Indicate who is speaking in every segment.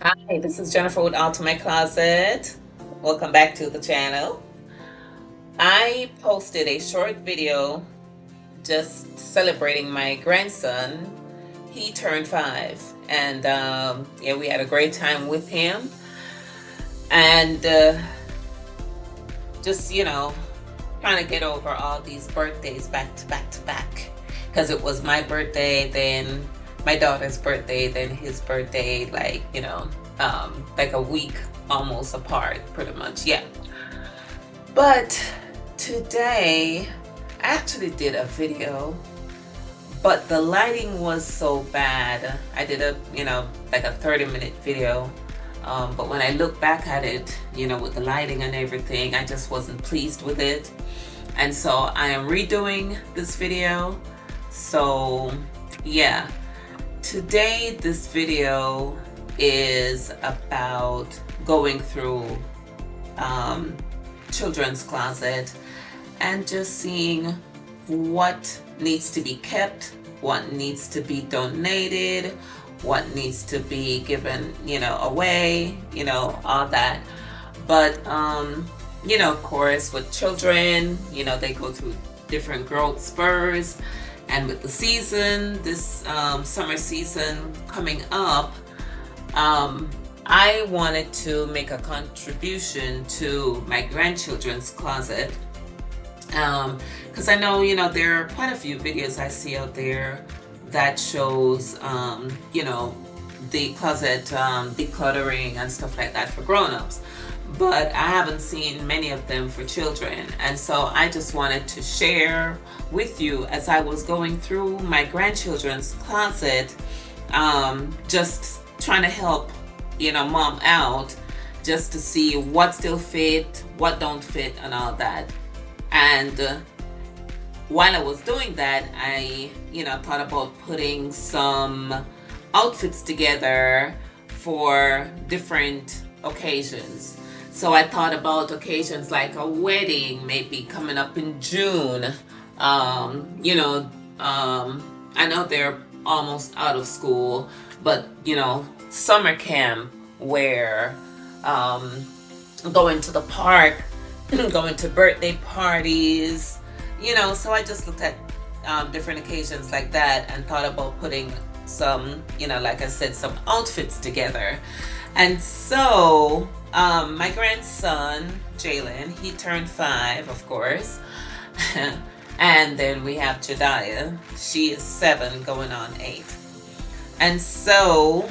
Speaker 1: Hi, this is Jennifer with Ultimate Closet. Welcome back to the channel. I posted a short video just celebrating my grandson. He turned 5, and yeah, we had a great time with him. And just trying to get over all these birthdays back to back to back, because it was my birthday, then my daughter's birthday, then his birthday, like a week almost apart, pretty much. Yeah. But today I actually did a video, but the lighting was so bad. I did like a 30-minute video. But when I look back at it, with the lighting and everything, I just wasn't pleased with it. And so I am redoing this video. So yeah, today this video is about going through children's closet and just seeing what needs to be kept, what needs to be donated, what needs to be given, away, all that. But, of course, with children, they go through different growth spurs. And with the season, this summer season coming up, I wanted to make a contribution to my grandchildren's closet. Because I know, there are quite a few videos I see out there that shows, the closet decluttering and stuff like that for grown-ups. But I haven't seen many of them for children. And so I just wanted to share with you as I was going through my grandchildren's closet, just trying to help, mom out, just to see what still fit, what don't fit, and all that. And while I was doing that, I, thought about putting some outfits together for different occasions. So I thought about occasions like a wedding, maybe coming up in June. I know they're almost out of school, but, summer camp where going to the park, going to birthday parties, so I just looked at different occasions like that and thought about putting some, like I said, some outfits together. And so my grandson, Jalen, he turned 5, of course. And then we have Jediah. She is 7 going on 8. And so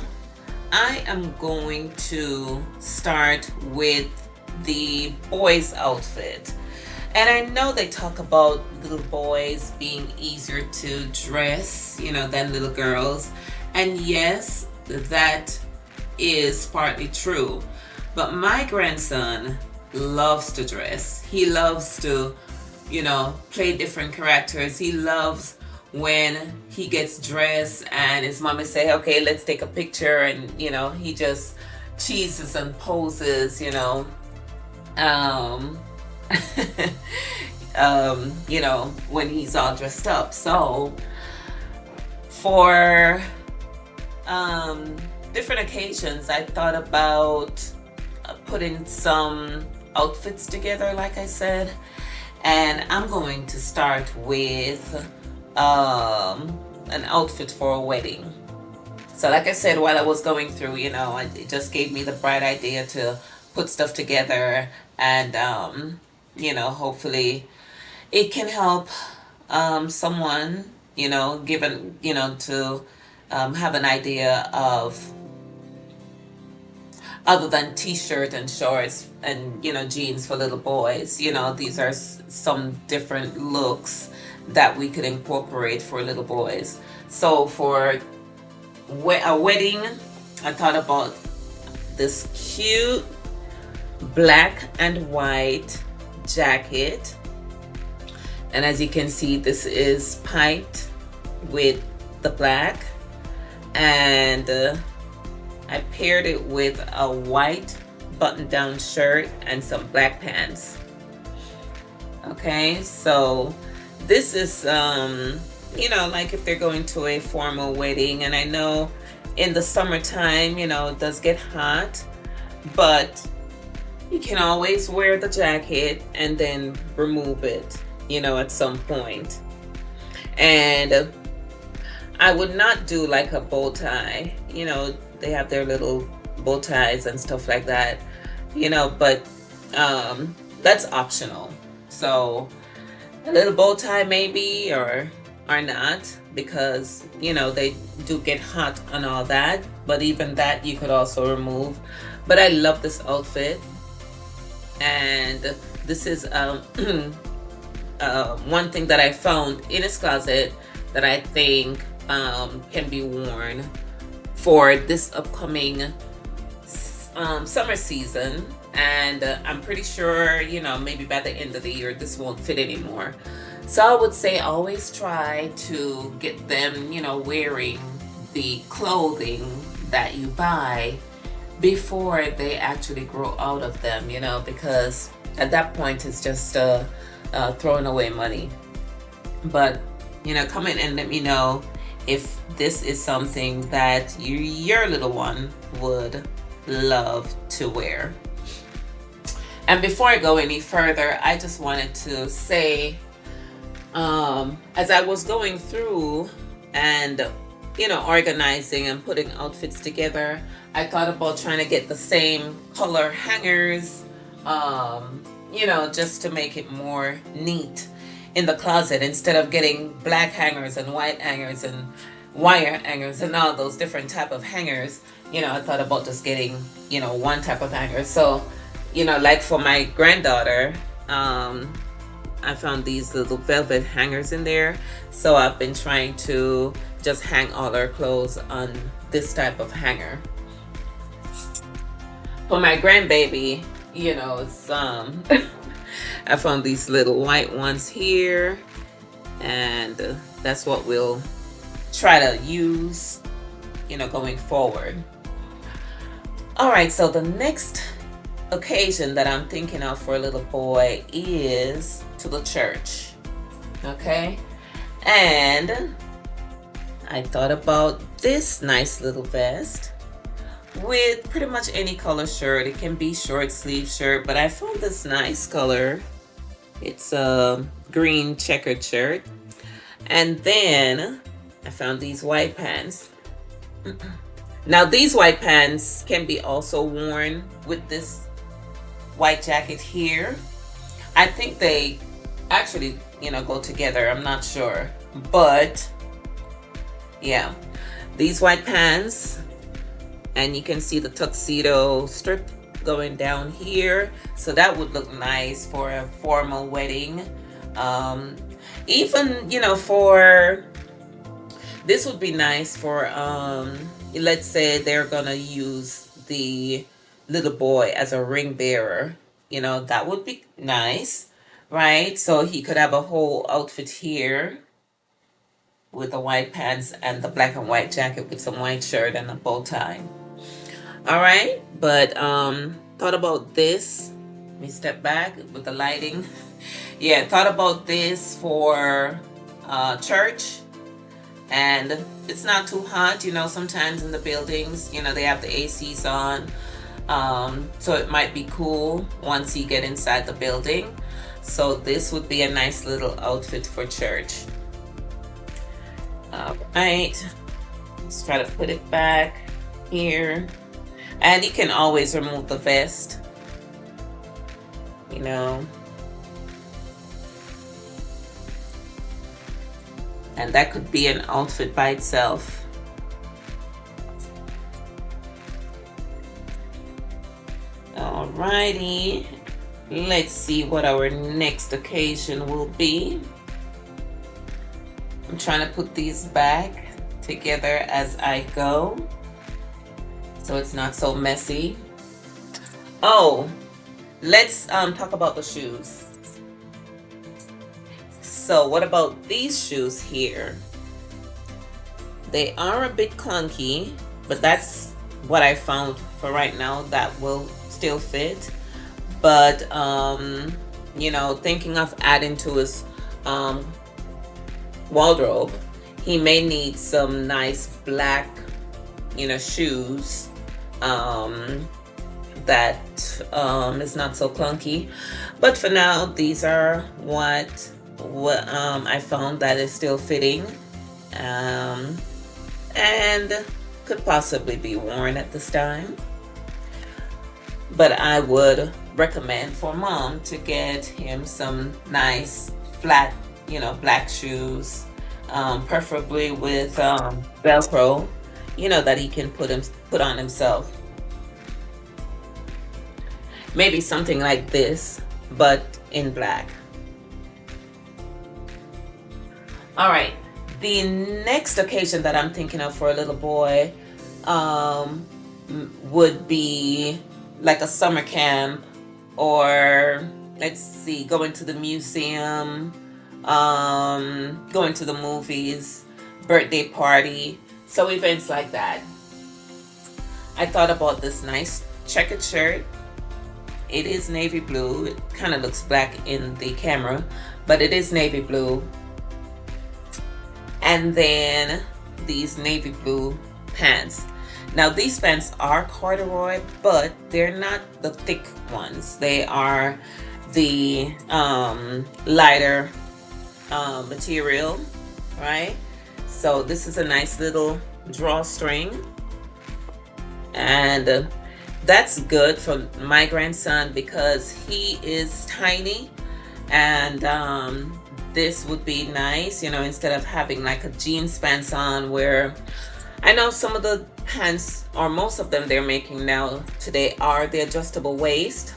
Speaker 1: I am going to start with the boys' outfit. And I know they talk about little boys being easier to dress, than little girls. And yes, that is partly true. But my grandson loves to dress. He loves to, play different characters. He loves when he gets dressed and his mommy say, okay, let's take a picture. And, he just cheeses and poses, um, when he's all dressed up. So for different occasions, I thought about putting some outfits together, like I said. And I'm going to start with an outfit for a wedding. So like I said, while I was going through, it just gave me the bright idea to put stuff together, and hopefully it can help someone, given, to have an idea of, other than t-shirt and shorts and, jeans for little boys. These are some different looks that we could incorporate for little boys. So for a wedding, I thought about this cute black and white jacket. And as you can see, this is piped with the black. And I paired it with a white button-down shirt and some black pants. Okay, so this is, like if they're going to a formal wedding. And I know in the summertime, it does get hot, but you can always wear the jacket and then remove it, at some point. And I would not do like a bow tie. They have their little bow ties and stuff like that, but that's optional. So a little bow tie maybe, or not, because they do get hot and all that, but even that you could also remove. But I love this outfit, and this is one thing that I found in his closet that I think can be worn for this upcoming summer season. And I'm pretty sure, maybe by the end of the year, this won't fit anymore. So I would say always try to get them, wearing the clothing that you buy before they actually grow out of them, because at that point it's just throwing away money. But, comment and let me know if this is something that your little one would love to wear. And before I go any further, I just wanted to say, as I was going through and, organizing and putting outfits together, I thought about trying to get the same color hangers, just to make it more neat in the closet, instead of getting black hangers and white hangers and wire hangers and all those different type of hangers. I thought about just getting, one type of hanger. So, like for my granddaughter, I found these little velvet hangers in there. So I've been trying to just hang all her clothes on this type of hanger. For my grandbaby, it's I found these little white ones here, and that's what we'll try to use, going forward. All right, so the next occasion that I'm thinking of for a little boy is to the church. Okay, and I thought about this nice little vest with pretty much any color shirt. It can be short sleeve shirt, but I found this nice color. It's a green checkered shirt. And then I found these white pants. Now these white pants can be also worn with this white jacket here. I think they actually, go together. I'm not sure. But yeah, these white pants, and you can see the tuxedo strip going down here. So that would look nice for a formal wedding. Even, for, this would be nice for, let's say they're gonna use the little boy as a ring bearer. That would be nice, right? So he could have a whole outfit here with the white pants and the black and white jacket with some white shirt and a bow tie. All right, but thought about this. Let me step back with the lighting. Yeah, thought about this for church. And it's not too hot, sometimes in the buildings, they have the ACs on. So it might be cool once you get inside the building. So this would be a nice little outfit for church. All right, let's try to put it back here. And you can always remove the vest, and that could be an outfit by itself. Alrighty, let's see what our next occasion will be. I'm trying to put these back together as I go, so it's not so messy. Oh, let's talk about the shoes. So what about these shoes here? They are a bit clunky, but that's what I found for right now that will still fit. But thinking of adding to his wardrobe, he may need some nice black shoes that is not so clunky. But for now, these are what I found that is still fitting, um, and could possibly be worn at this time. But I would recommend for mom to get him some nice flat, black shoes, preferably with Velcro, that he can put on himself. Maybe something like this, but in black. All right. The next occasion that I'm thinking of for a little boy would be like a summer camp, or let's see, going to the museum, going to the movies, birthday party. So events like that. I thought about this nice checkered shirt. It is navy blue. It kind of looks black in the camera, but it is navy blue. And then these navy blue pants. Now these pants are corduroy, but they're not the thick ones. They are the lighter material, right? So this is a nice little drawstring, and that's good for my grandson because he is tiny, and this would be nice, instead of having like a jeans pants on, where I know some of the pants, or most of them they're making now today, are the adjustable waist,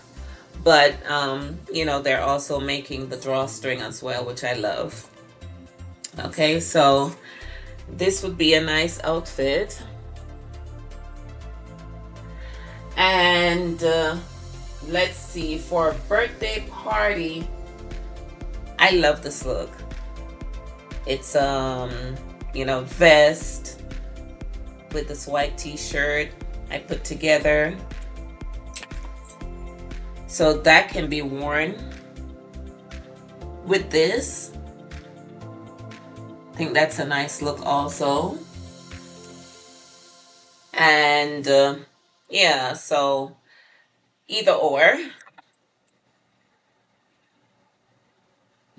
Speaker 1: but they're also making the drawstring as well, which I love. Okay, so this would be a nice outfit. And let's see, for a birthday party, I love this look. It's vest with this white t-shirt I put together, so that can be worn with this. I think that's a nice look also. And yeah, so either or.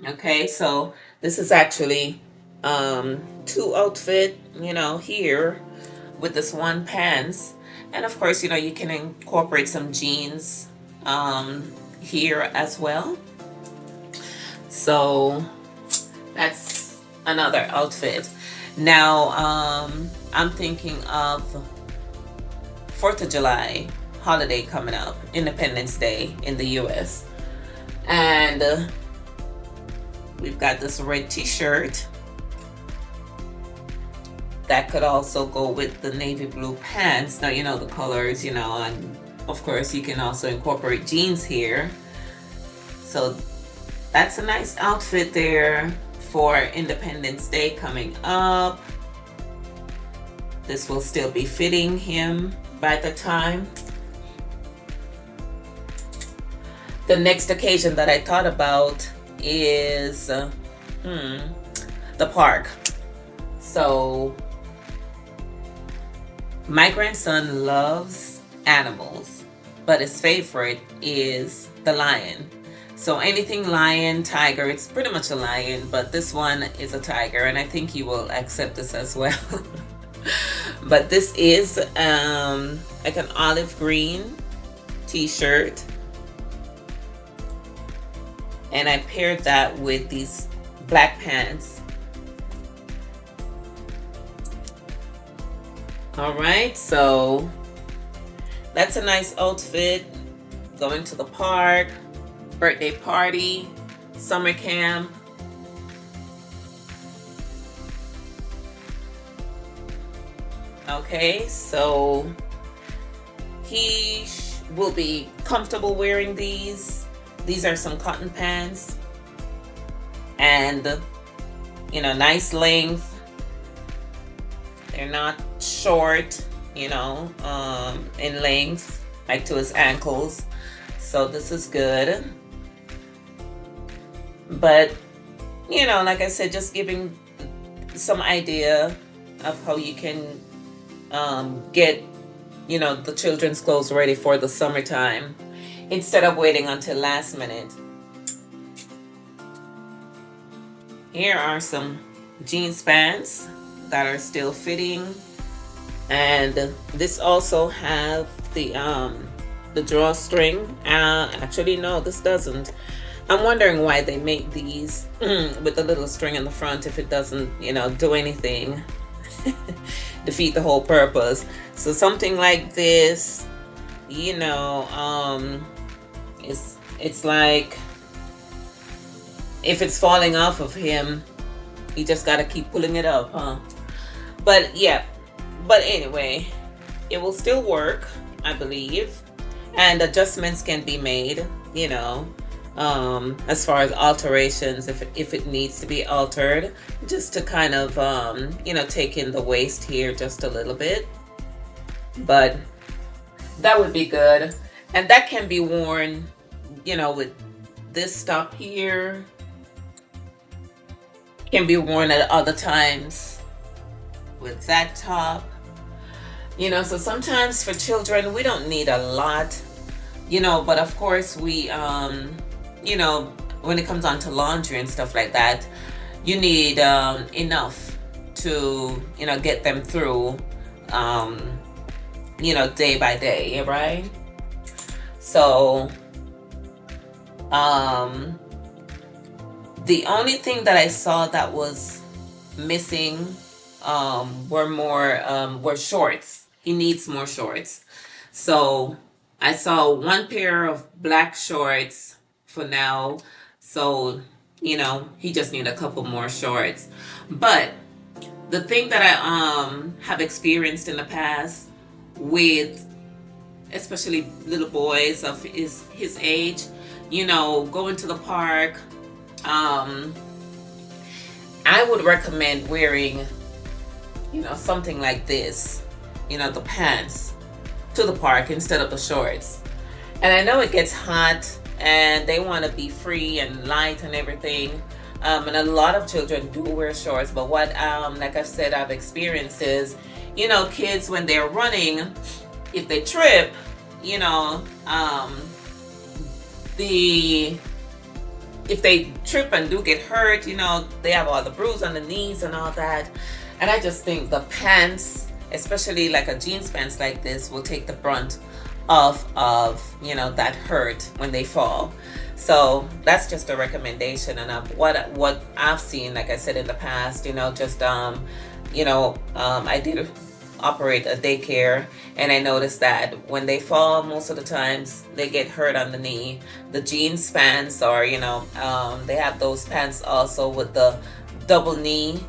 Speaker 1: Okay, so this is actually two outfit, here with this one pants. And of course, you can incorporate some jeans here as well. So that's another outfit. Now I'm thinking of 4th of July holiday coming up, Independence Day in the US. And we've got this red t-shirt that could also go with the navy blue pants. Now the colors, and of course you can also incorporate jeans here. So that's a nice outfit there for Independence Day coming up. This will still be fitting him by the time. The next occasion that I thought about is the park. So my grandson loves animals, but his favorite is the lion. So anything lion, tiger, it's pretty much a lion, but this one is a tiger, and I think he will accept this as well. But this is like an olive green t-shirt, and I paired that with these black pants. All right, so that's a nice outfit. Going to the park, birthday party, summer camp. Okay, so he will be comfortable wearing these. These are some cotton pants, and nice length. They're not short, in length, like to his ankles. So this is good. But like I said, just giving some idea of how you can get, the children's clothes ready for the summertime instead of waiting until last minute. Here are some jeans pants that are still fitting, and this also have the drawstring. Actually, no, this doesn't. I'm wondering why they make these with the little string in the front if it doesn't, do anything. Defeat the whole purpose. So something like this, it's like if it's falling off of him, you just gotta keep pulling it up, huh? But yeah, but anyway, it will still work, I believe, and adjustments can be made, as far as alterations, if it needs to be altered, just to kind of take in the waist here just a little bit. But that would be good, and that can be worn, with this top here. Can be worn at other times with that top. So sometimes for children we don't need a lot, but of course we when it comes on to laundry and stuff like that, you need enough to get them through day by day, right? So the only thing that I saw that was missing were shorts. He needs more shorts. So I saw one pair of black shorts for now. So, he just needs a couple more shorts. But the thing that I have experienced in the past with especially little boys of his age, going to the park, I would recommend wearing, something like this, the pants to the park instead of the shorts. And I know it gets hot and they want to be free and light and everything. And a lot of children do wear shorts, but what, like I said, I've experienced is, kids when they're running, if they trip, if they trip and do get hurt, they have all the bruise on the knees and all that. And I just think the pants, especially like a jeans pants like this, will take the brunt of that hurt when they fall. So that's just a recommendation. And what I've seen, like I said in the past, I did operate a daycare, and I noticed that when they fall, most of the times they get hurt on the knee. The jeans pants, or they have those pants also with the double knee.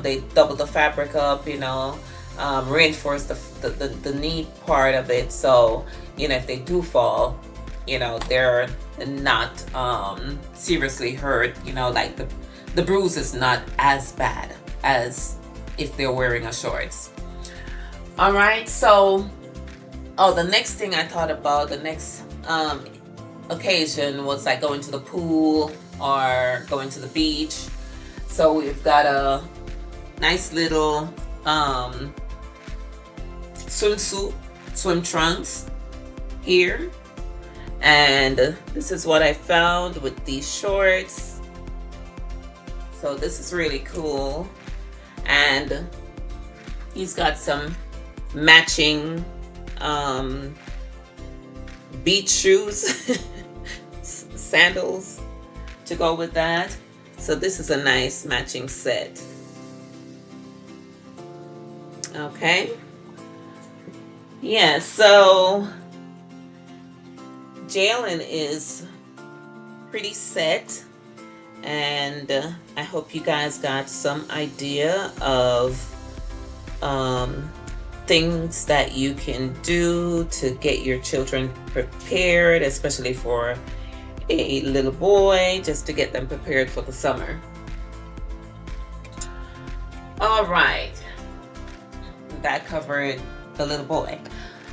Speaker 1: They double the fabric up, reinforce the knee part of it. So if they do fall, they're not seriously hurt. Like the bruise is not as bad as if they're wearing a shorts. All right, so the next thing I thought about, the next occasion was like going to the pool or going to the beach. So we've got a nice little swimsuit, swim trunks here, and this is what I found with these shorts. So this is really cool, and he's got some matching beach shoes, sandals to go with that. So this is a nice matching set. Okay. Yeah, so Jalen is pretty set, and I hope you guys got some idea of things that you can do to get your children prepared, especially for a little boy, just to get them prepared for the summer. All right, that covered the little boy.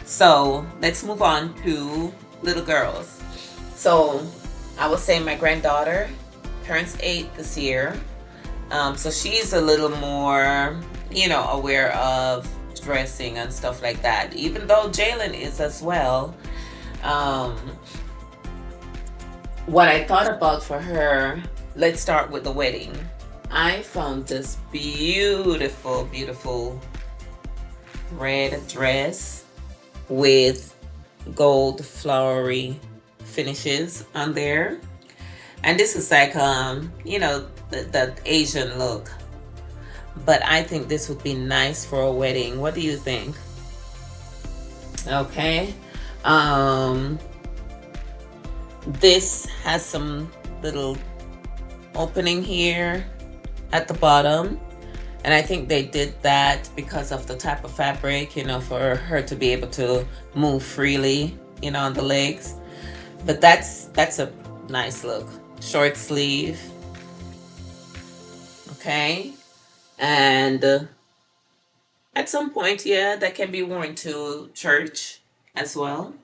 Speaker 1: So let's move on to little girls. So I would say my granddaughter turns 8 this year. So she's a little more, aware of dressing and stuff like that, even though Jalen is as well. Um, what I thought about for her, let's start with the wedding. I found this beautiful, beautiful red dress with gold flowery finishes on there. And this is like, the Asian look. But I think this would be nice for a wedding. What do you think? Okay. This has some little opening here at the bottom. And I think they did that because of the type of fabric, for her to be able to move freely, on the legs. But that's a nice look. Short sleeve. Okay. And at some point, yeah, that can be worn to church as well.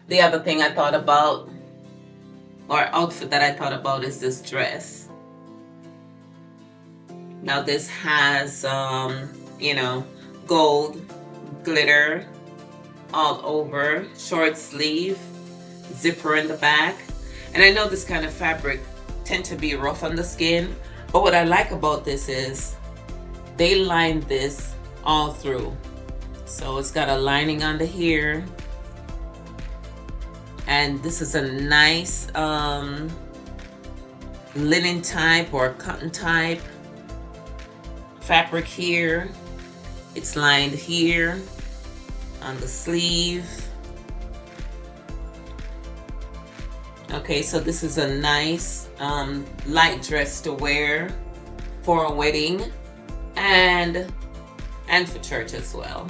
Speaker 1: The other thing I thought about, or outfit that I thought about, is this dress. Now this has, gold glitter all over, short sleeve, zipper in the back. And I know this kind of fabric tend to be rough on the skin, but what I like about this is they lined this all through. So it's got a lining under here. And this is a nice linen type or cotton type fabric here. It's lined here on the sleeve. Okay, so this is a nice light dress to wear for a wedding and for church as well.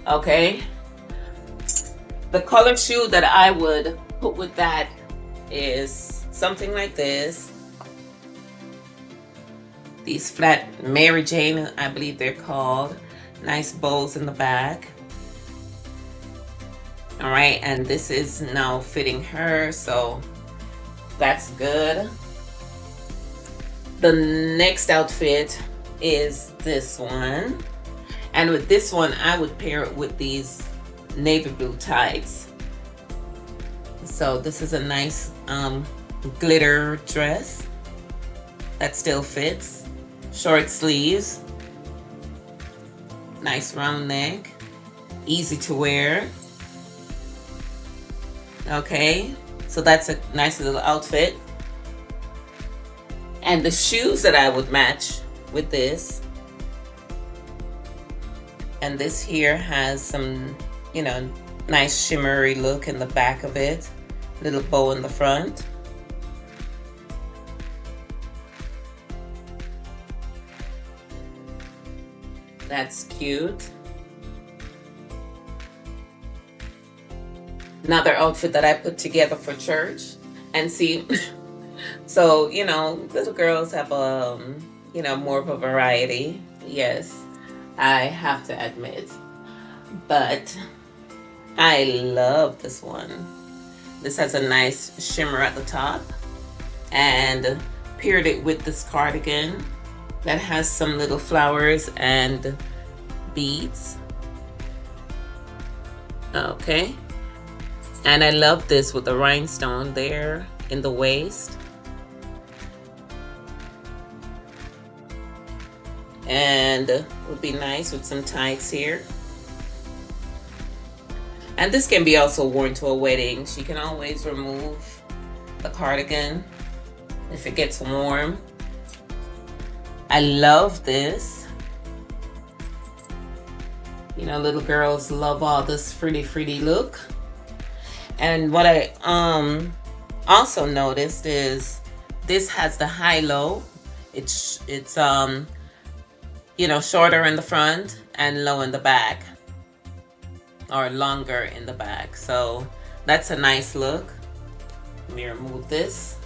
Speaker 1: Okay, the color shoe that I would put with that is something like this. These flat Mary Jane, I believe they're called. Nice bows in the back. All right, and this is now fitting her, so that's good. The next outfit is this one. And with this one, I would pair it with these navy blue tights. So this is a nice glitter dress that still fits. Short sleeves. Nice round neck. Easy to wear. Okay, so that's a nice little outfit. And the shoes that I would match with this. And this here has some, nice shimmery look in the back of it. Little bow in the front. That's cute. Another outfit that I put together for church. And see, so, little girls have, more of a variety. Yes, I have to admit. But I love this one. This has a nice shimmer at the top. And paired it with this cardigan that has some little flowers and beads. Okay. And I love this with the rhinestone there in the waist. And would be nice with some tights here. And this can be also worn to a wedding. She can always remove the cardigan if it gets warm. I love this. Little girls love all this frilly look. And what I also noticed is this has the high-low. It's shorter in the front and low in the back, or longer in the back. So that's a nice look. Let me remove this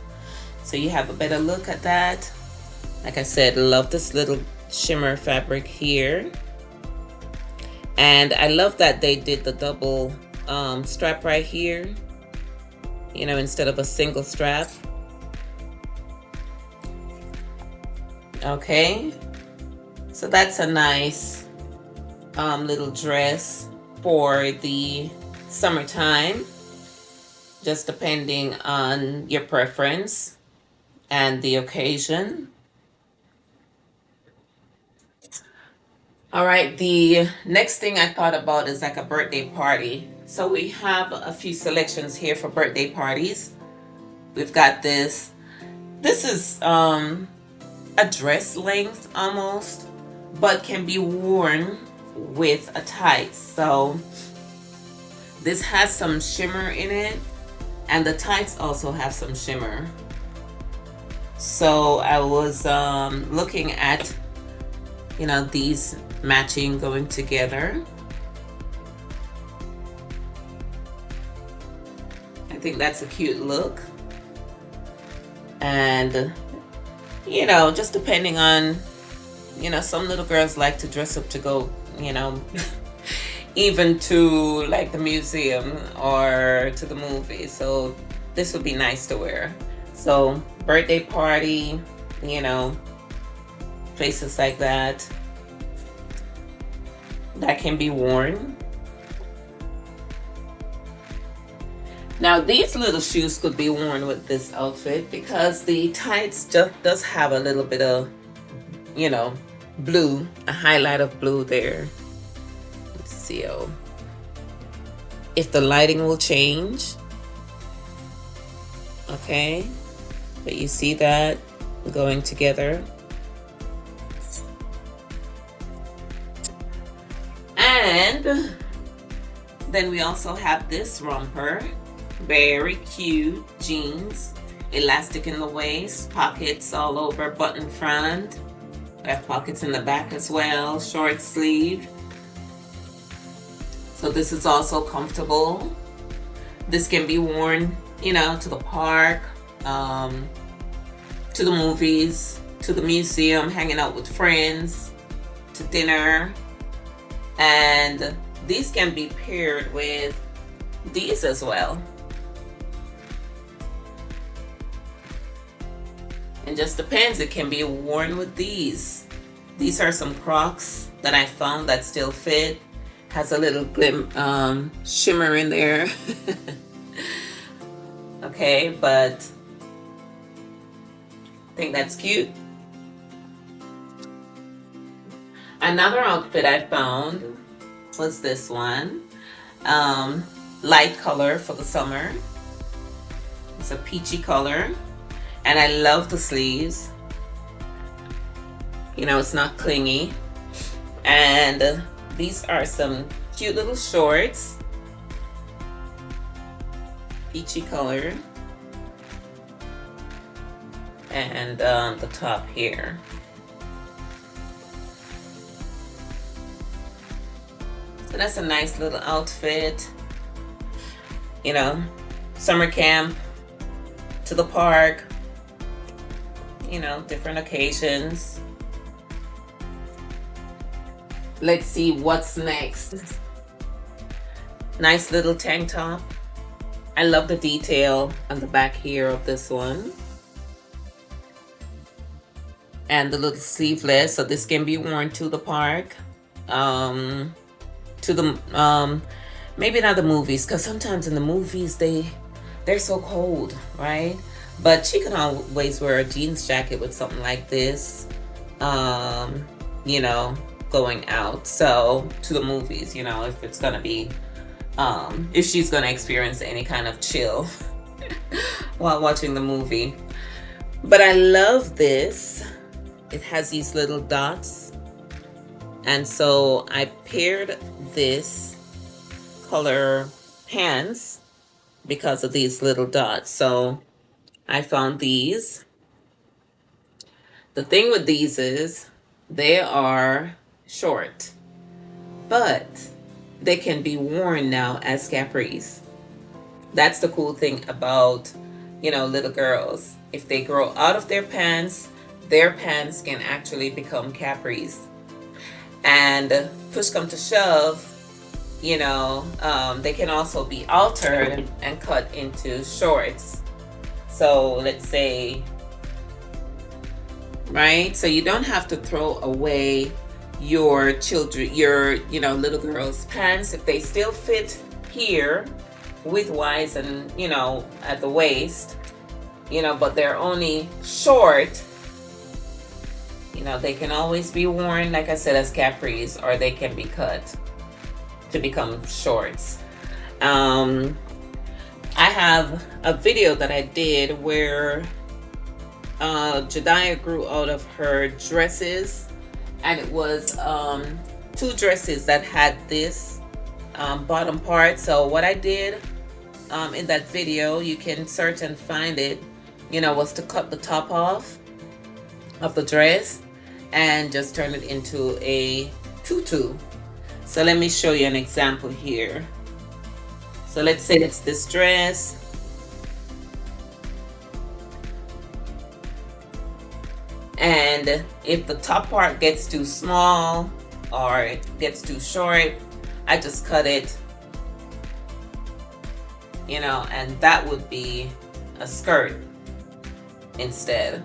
Speaker 1: so you have a better look at that. Like I said, love this little shimmer fabric here. And I love that they did the double strap right here, instead of a single strap. Okay, so that's a nice little dress for the summertime, just depending on your preference and the occasion. All right, the next thing I thought about is like a birthday party. So we have a few selections here for birthday parties. We've got this. This is a dress length almost, but can be worn with a tights. So this has some shimmer in it, and the tights also have some shimmer. So I was looking at, these matching, going together. I think that's a cute look. And, just depending on, some little girls like to dress up to go, even to like the museum or to the movies. So this would be nice to wear. So birthday party, places like that can be worn. Now these little shoes could be worn with this outfit because the tights just does have a little bit of, blue, a highlight of blue there. Let's see if the lighting will change. Okay, but you see that going together. And then we also have this romper. Very cute jeans, elastic in the waist, pockets all over, button front. We have pockets in the back as well, short sleeve. So this is also comfortable. This can be worn, to the park, to the movies, to the museum, hanging out with friends, to dinner. And these can be paired with these as well. It just depends. It can be worn with these. These are some Crocs that I found that still fit. Has a little shimmer in there. Okay, but I think that's cute. Another outfit I found was this one. Light color for the summer. It's a peachy color. And I love the sleeves. It's not clingy. And these are some cute little shorts. Peachy color. And the top here. So that's a nice little outfit. Summer camp, to the park, different occasions. Let's see what's next. Nice little tank top. I love the detail on the back here of this one. And the little sleeveless, so this can be worn to the park, to the maybe not the movies, because sometimes in the movies they're so cold, right? But she can always wear a jeans jacket with something like this, going out. So to the movies, if it's gonna be, if she's gonna experience any kind of chill while watching the movie. But I love this. It has these little dots. And so I paired this color pants because of these little dots. So I found these. The thing with these is they are short, but they can be worn now as capris. That's the cool thing about, little girls. If they grow out of their pants can actually become capris. And push come to shove, they can also be altered and cut into shorts. So let's say right? So you don't have to throw away your children, your, you know, little girls' pants if they still fit here width-wise and, you know, at the waist, you know, but they're only short. You know, they can always be worn, like I said, as capris, or they can be cut to become shorts. I have a video that I did where Jediah grew out of her dresses, and it was 2 dresses that had this bottom part. So what I did in that video, you can search and find it, you know, was to cut the top off of the dress and just turn it into a tutu. So let me show you an example here. So let's say it's this dress. And if the top part gets too small or it gets too short, I just cut it, you know, and that would be a skirt instead.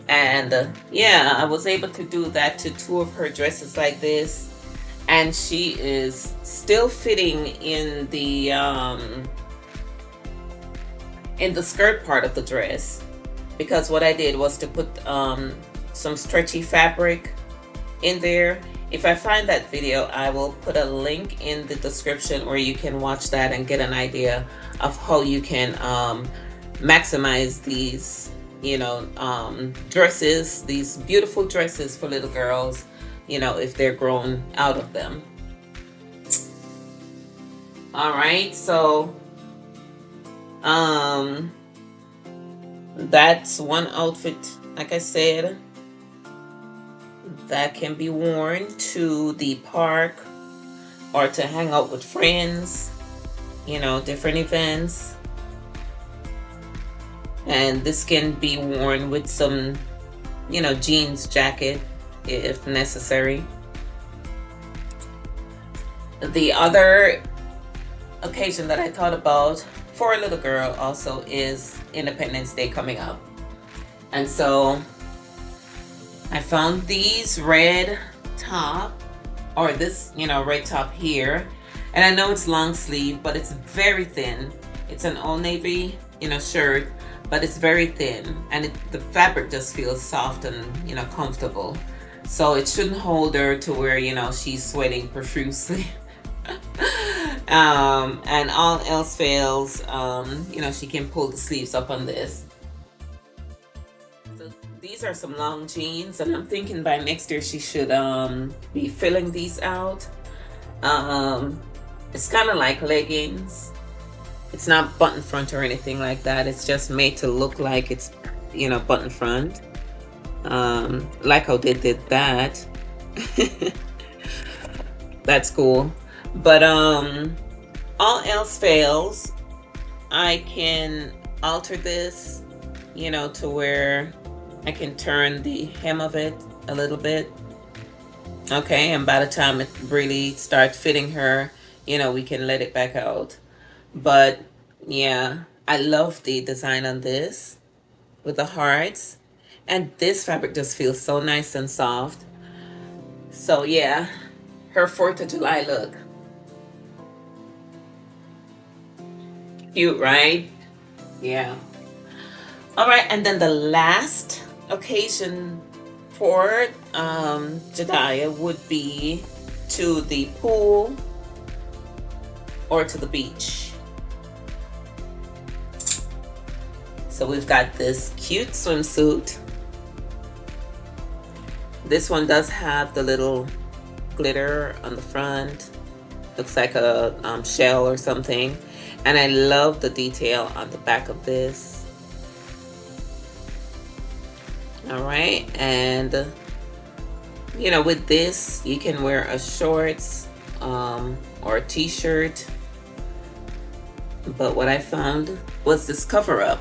Speaker 1: And yeah, I was able to do that to 2 of her dresses like this, and she is still fitting in the skirt part of the dress, because what I did was to put some stretchy fabric in there. If I find that video, I will put a link in the description where you can watch that and get an idea of how you can maximize these, you know, dresses, these beautiful dresses for little girls, you know, if they're grown out of them. All right, so that's one outfit, like I said, that can be worn to the park or to hang out with friends, you know, different events. And this can be worn with some, you know, jeans jacket if necessary. The other occasion that I thought about for a little girl also is Independence Day coming up. And so I found these red top, or this, you know, red top here. And I know it's long sleeve, but it's very thin. It's an Old Navy, you know, shirt, but it's very thin, and the fabric just feels soft and, you know, comfortable. So it shouldn't hold her to where, you know, she's sweating profusely. And all else fails, you know, she can pull the sleeves up on this. So these are some long jeans, and I'm thinking by next year she should be filling these out. It's kind of like leggings. It's not button front or anything like that. It's just made to look like it's, you know, button front. Like how they did that. That's cool. But all else fails, I can alter this, you know, to where I can turn the hem of it a little bit. Okay, and by the time it really starts fitting her, you know, we can let it back out. But yeah, I love the design on this with the hearts, and this fabric just feels so nice and soft. So yeah, her 4th of July look. Cute, right? Yeah. All right, and then the last occasion for Jediah would be to the pool or to the beach. So we've got this cute swimsuit. This one does have the little glitter on the front. Looks like a shell or something. And I love the detail on the back of this. All right, and you know, with this you can wear a shorts or a t-shirt. But what I found was this cover up.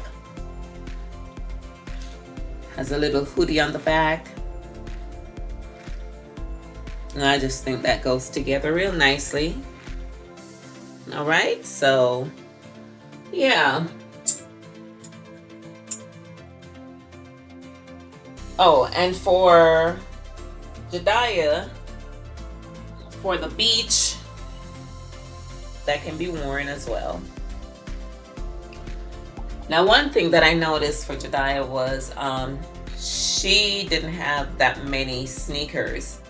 Speaker 1: Has a little hoodie on the back. And I just think that goes together real nicely. All right, so yeah. Oh, and for Jediah, for the beach, that can be worn as well. Now, one thing that I noticed for Jediah was she didn't have that many sneakers.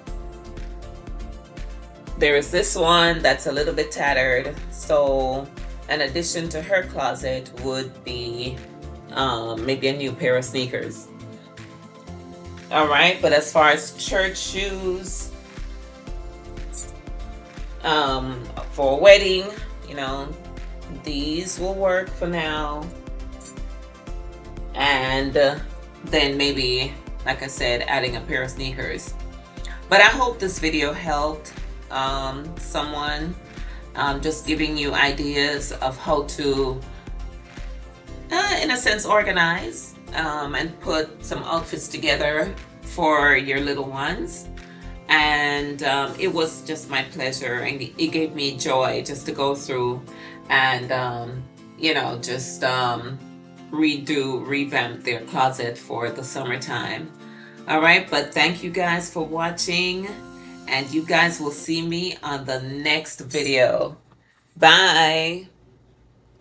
Speaker 1: There is this one that's a little bit tattered, so an addition to her closet would be maybe a new pair of sneakers. All right, but as far as church shoes, for a wedding, you know, these will work for now. And then maybe, like I said, adding a pair of sneakers. But I hope this video helped someone, just giving you ideas of how to, in a sense, organize and put some outfits together for your little ones. And it was just my pleasure, and it gave me joy just to go through and you know, just revamp their closet for the summertime. All right, but thank you guys for watching, and you guys will see me on the next video. Bye.